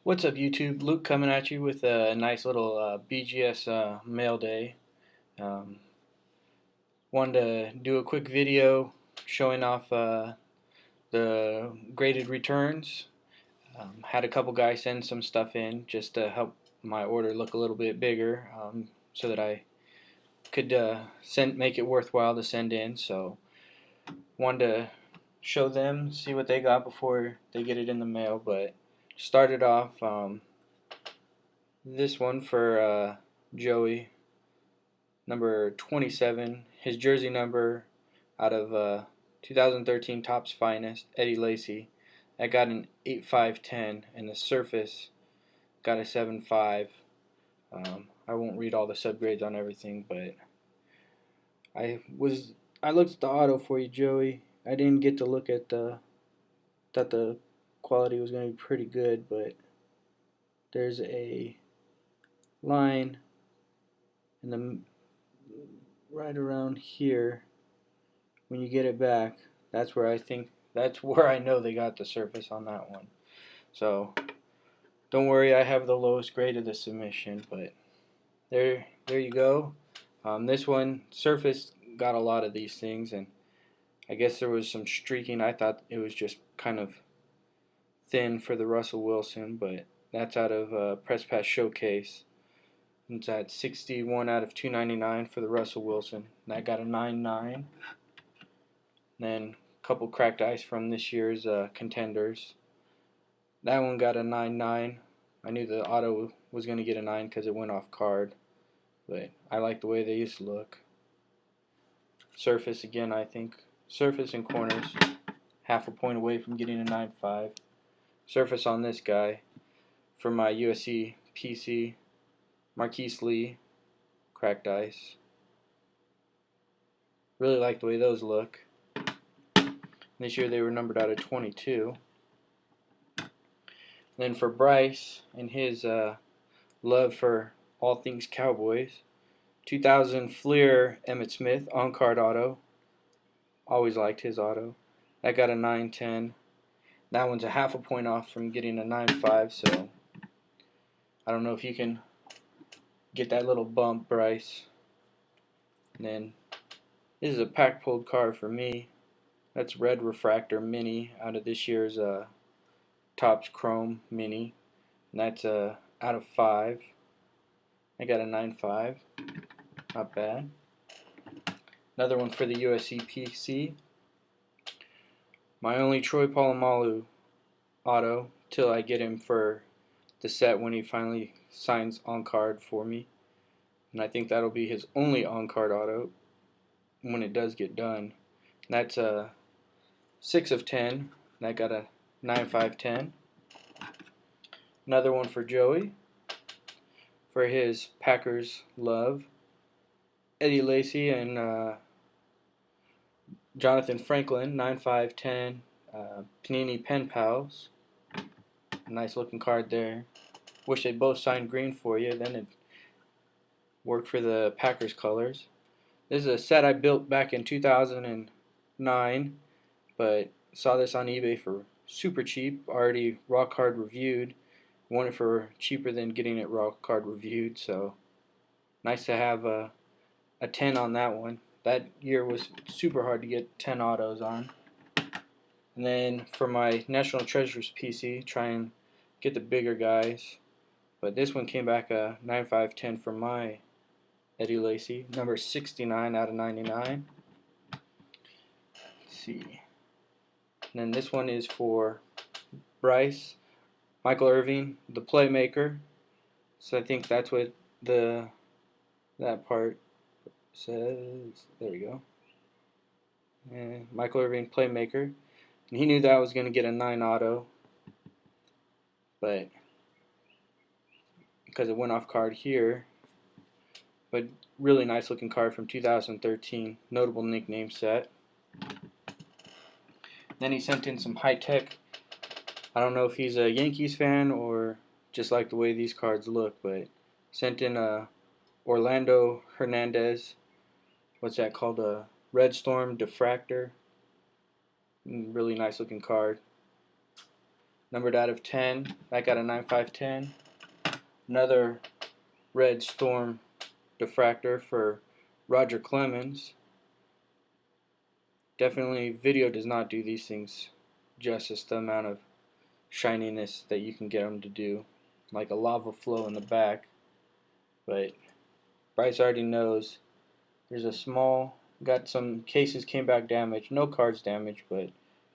What's up, YouTube? Luke coming at you with a nice little BGS Mail day. Um, Wanted to do a quick video showing off the graded returns. Had a couple guys send some stuff in just to help my order look a little bit bigger, so that I could make it worthwhile to send in. So wanted to show them, see what they got before they get it in the mail. But started off. This one for Joey, number 27. His jersey number out of 2013 Topps Finest, Eddie Lacy. I got an 8.510, and the Surface got a 7.5. I won't read all the subgrades on everything, but I looked at the auto for you, Joey. I didn't get to look at the thought the quality was going to be pretty good, but there's a line in the right around here. When you get it back, that's where I know they got the Surface on that one. So don't worry, I have the lowest grade of the submission, but there you go. This one, Surface got a lot of these things, and I guess there was some streaking. I thought it was just kind of thin for the Russell Wilson, but that's out of Press Pass Showcase. It's at 61 out of 299 for the Russell Wilson. That got a 9.9. Then a couple cracked ice from this year's contenders. That one got a 9.9. I knew the auto was going to get a 9 because it went off card, but I like the way they used to look. Surface again, I think. Surface and corners, half a point away from getting a 9.5. Surface on this guy for my USC PC, Marquise Lee, cracked ice. Really like the way those look. This year they were numbered out of 22. Then for Bryce and his love for all things Cowboys, 2000 Fleer Emmitt Smith on-card auto. Always liked his auto. That got a 9.10. That one's a half a point off from getting a 9.5, so I don't know if you can get that little bump, Bryce. And then this is a pack pulled card for me. That's Red Refractor Mini out of this year's Topps Chrome Mini. And that's out of 5. I got a 9.5. Not bad. Another one for the USC PC. My only Troy Polamalu auto till I get him for the set when he finally signs on card for me. And I think that'll be his only on card auto when it does get done. And that's a 6 of 10. That got a 9.510. Another one for Joey for his Packers love. Eddie Lacy and Jonathan Franklin, 9.510. Panini Pen Pals. Nice looking card there. Wish they both signed green for you, then it worked for the Packers colors. This is a set I built back in 2009, but saw this on eBay for super cheap, already raw card reviewed. Won it for cheaper than getting it raw card reviewed, so nice to have a 10 on that one. That year was super hard to get 10 autos on. And then for my National Treasures PC, try and get the bigger guys. But this one came back a 9.510 for my Eddie Lacy, number 69 out of 99. Let's see. And then this one is for Bryce, Michael Irving, the playmaker. So I think that's what that part says. There we go. And Michael Irving, playmaker. And he knew that was going to get a 9 auto, but because it went off card here. But really nice looking card from 2013, notable nickname set. Then he sent in some high tech. I don't know if he's a Yankees fan or just like the way these cards look, but sent in a Orlando Hernandez. What's that called? A Red Storm Diffractor. Really nice looking card. numbered out of 10. That got a 9510. Another red storm diffractor for Roger Clemens. Definitely video does not do these things justice, the amount of shininess that you can get them to do, like a lava flow in the back. But Bryce already knows there's a small, got some cases came back damaged, no cards damaged, but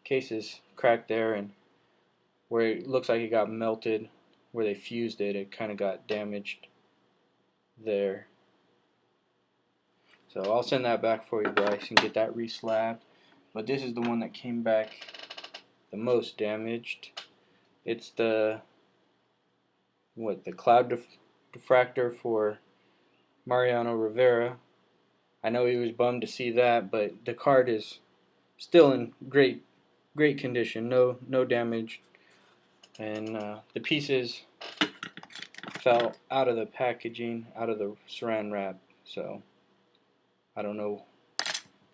cases cracked there, and where it looks like it got melted, where they fused it, it kind of got damaged there. So I'll send that back for you, Bryce, and get that reslabbed. But this is the one that came back the most damaged. It's the cloud diffractor for Mariano Rivera. I know he was bummed to see that, but the card is still in great condition, no damage, and the pieces fell out of the packaging, out of the saran wrap. So I don't know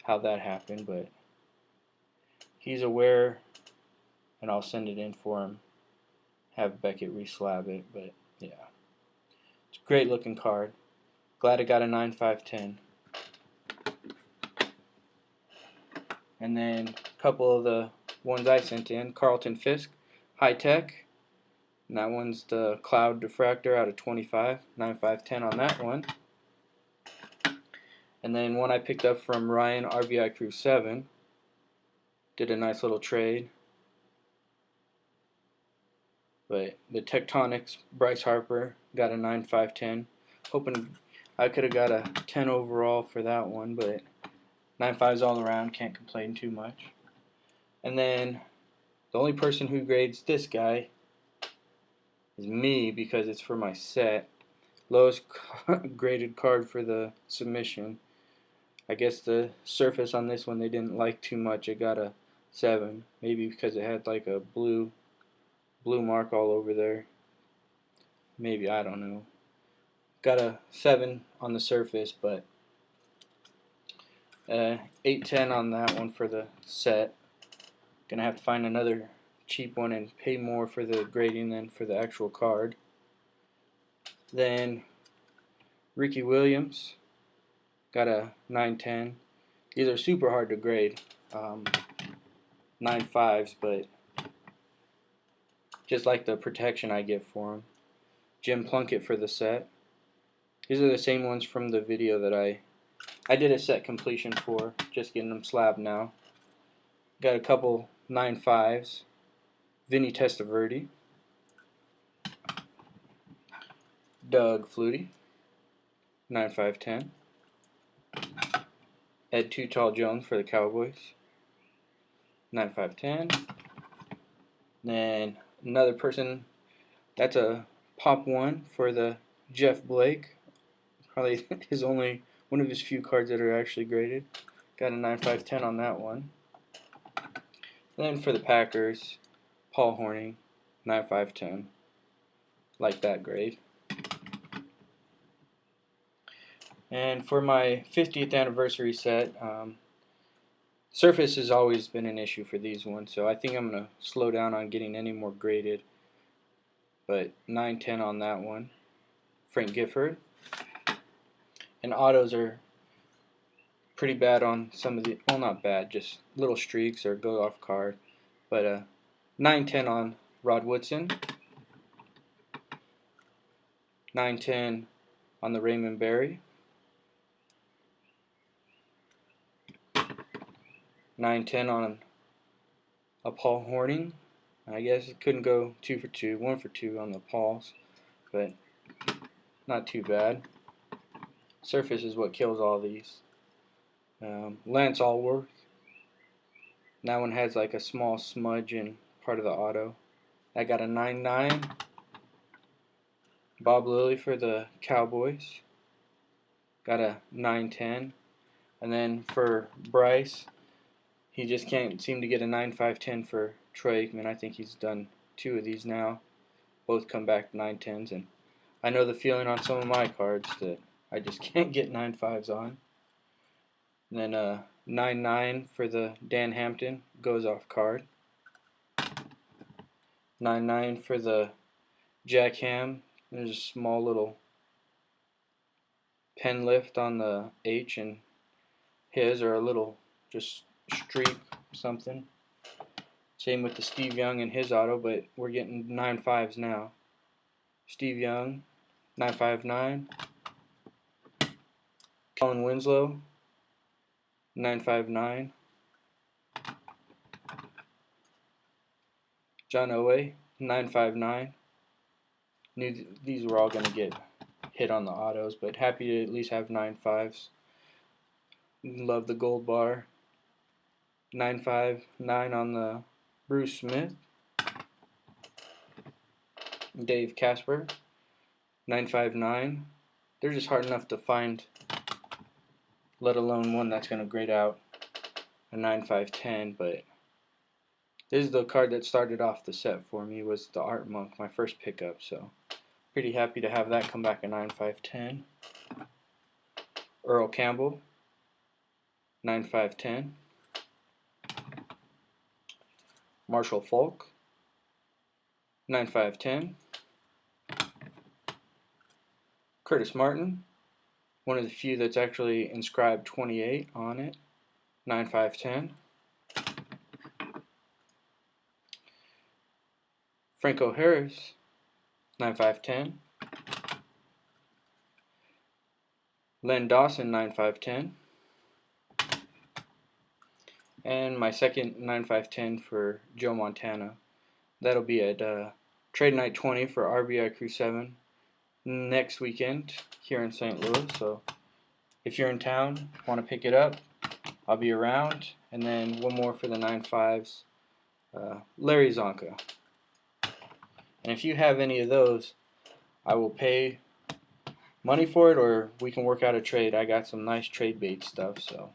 how that happened, but he's aware, and I'll send it in for him. Have Beckett reslab it, but yeah, it's a great looking card. Glad it got a 9.510. And then a couple of the ones I sent in, Carlton Fisk, High Tech, and that one's the Cloud Diffractor out of 25, 9.510 on that one. And then one I picked up from Ryan, RBI Crew 7, did a nice little trade. But the Tectonics, Bryce Harper, got a 9.510. Hoping I could have got a 10 overall for that one, but 9.5s all around, can't complain too much. And then the only person who grades this guy is me, because it's for my set. Lowest graded card for the submission. I guess the surface on this one they didn't like too much. It got a 7, maybe because it had like a blue mark all over there. Maybe, I don't know. Got a 7 on the surface, but 8.10 on that one for the set. Gonna have to find another cheap one and pay more for the grading than for the actual card. Then Ricky Williams got a 9.10. These are super hard to grade, 9.5s, but just like the protection I get for them. Jim Plunkett for the set. These are the same ones from the video that I did a set completion for, just getting them slabbed now. Got a couple 9.5s. Vinny Testaverde, Doug Flutie, 9.510. Ed Too Tall Jones for the Cowboys, 9.510. Then another person, that's a pop one for the Jeff Blake. Probably his only one of his few cards that are actually graded. Got a 9.510 on that one. And then for the Packers, Paul Horning, 9.510. Like that grade. And for my 50th anniversary set, surface has always been an issue for these ones, so I think I'm going to slow down on getting any more graded. But 9.10 on that one. Frank Gifford. And autos are pretty bad on some of the, well, not bad, just little streaks or go off card. But 9.10 on Rod Woodson. 9.10 on the Raymond Berry. 9.10 on a Paul Horning. I guess it couldn't go 2 for 2, 1 for 2 on the Pauls, but not too bad. Surface is what kills all these. Lance Allworth. That one has like a small smudge in part of the auto. I got a 9.9. Bob Lilly for the Cowboys. Got a 9.10. And then for Bryce, he just can't seem to get a 9.510 for Troy Aikman. I think he's done 2 of these now. Both come back 9.10s. And I know the feeling on some of my cards that I just can't get 9.5s on. And then 9.9 for the Dan Hampton, goes off card. 99 for the jackham. There's a small little pen lift on the H, and his are a little just streak something. Same with the Steve Young and his auto, but we're getting 9.5s now. Steve Young, 959. Colin Winslow, 959. John Owe, 959. Knew these were all going to get hit on the autos, but happy to at least have 9.5s. Love the gold bar. 959 on the Bruce Smith. Dave Casper, 959. They're just hard enough to find, let alone one that's going to grade out a 9.510. But this is the card that started off the set for me, was the Art Monk, my first pickup. So pretty happy to have that come back a 9.510. Earl Campbell, 9.510. Marshall Falk, 9.510. Curtis Martin, one of the few that's actually inscribed 28 on it, 9.510. Franco Harris, 9.510. Len Dawson, 9.510. And my second 9.510 for Joe Montana. That'll be at Trade Night 20 for RBI Crew 7 next weekend here in St. Louis. So if you're in town, want to pick it up, I'll be around. And then one more for the 9.5s, Larry Zonka. And if you have any of those, I will pay money for it, or we can work out a trade. I got some nice trade bait stuff, so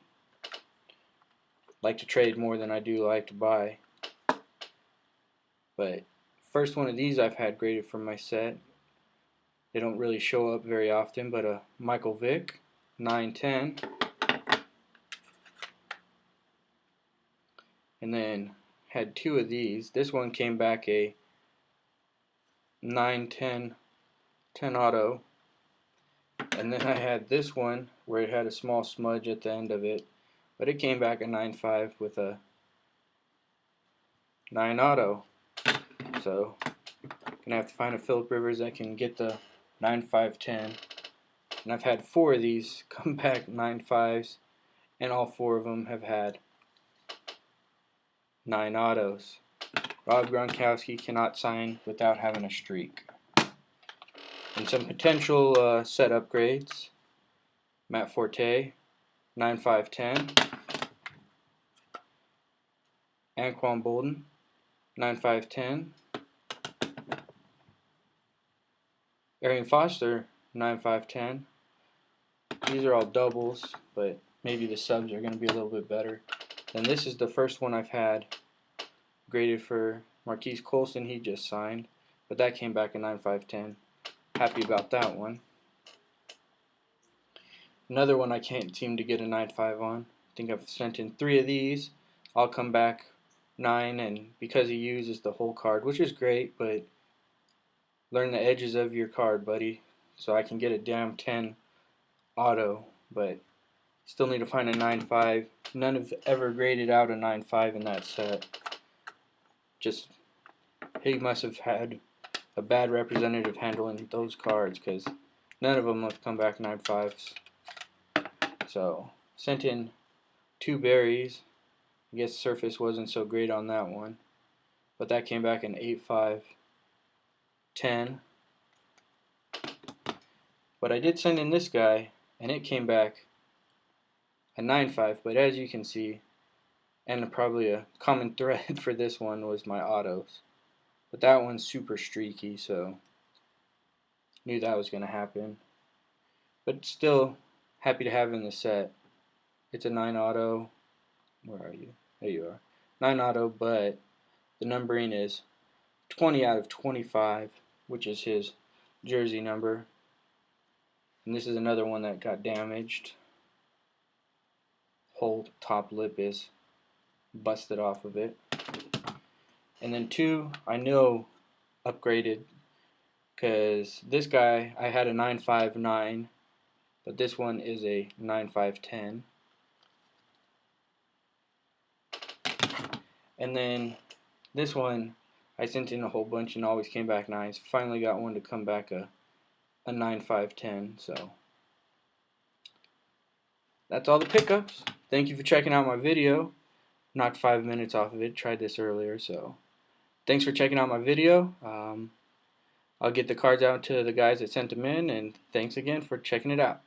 like to trade more than I do like to buy. But first one of these I've had graded from my set. They don't really show up very often, but a Michael Vick, 9.10. And then had two of these. This one came back a 9.10 10 auto. And then I had this one where it had a small smudge at the end of it, but it came back a 9.5 with a 9 auto. So gonna have to find a Phillip Rivers that can get the 9.510. And I've had 4 of these come back 9.5s, and all 4 of them have had 9 autos. Rob Gronkowski cannot sign without having a streak. And some potential set upgrades. Matt Forte, 9.510. Anquan Bolden, 9.510. Arian Foster, 9.510. These are all doubles, but maybe the subs are going to be a little bit better. And this is the first one I've had graded for Marquise Colson. He just signed, but that came back a 9.510. Happy about that one. Another one I can't seem to get a 9.5 on. I think I've sent in 3 of these. I'll come back 9, and because he uses the whole card, which is great, but learn the edges of your card, buddy, so I can get a damn 10 auto, but still need to find a 9.5. None have ever graded out a 9.5 in that set. Just, he must have had a bad representative handling those cards, because none of them have come back 9.5s. So, sent in 2 berries. I guess surface wasn't so great on that one, but that came back an 8.5 10. But I did send in this guy, and it came back a 9.5. But as you can see, and probably a common thread for this one was my autos. But that one's super streaky, so knew that was going to happen. But still happy to have in the set. It's a 9 auto. Where are you? There you are. 9 auto, but the numbering is 20 out of 25, which is his jersey number. And this is another one that got damaged. Whole top lip is busted off of it. And then 2 I know upgraded, because this guy, I had a 959, but this one is a 9510. And then this one, I sent in a whole bunch and always came back nice. Finally got one to come back a 9510. So that's all the pickups. Thank you for checking out my video. Knocked 5 minutes off of it. Tried this earlier, so thanks for checking out my video. I'll get the cards out to the guys that sent them in, and thanks again for checking it out.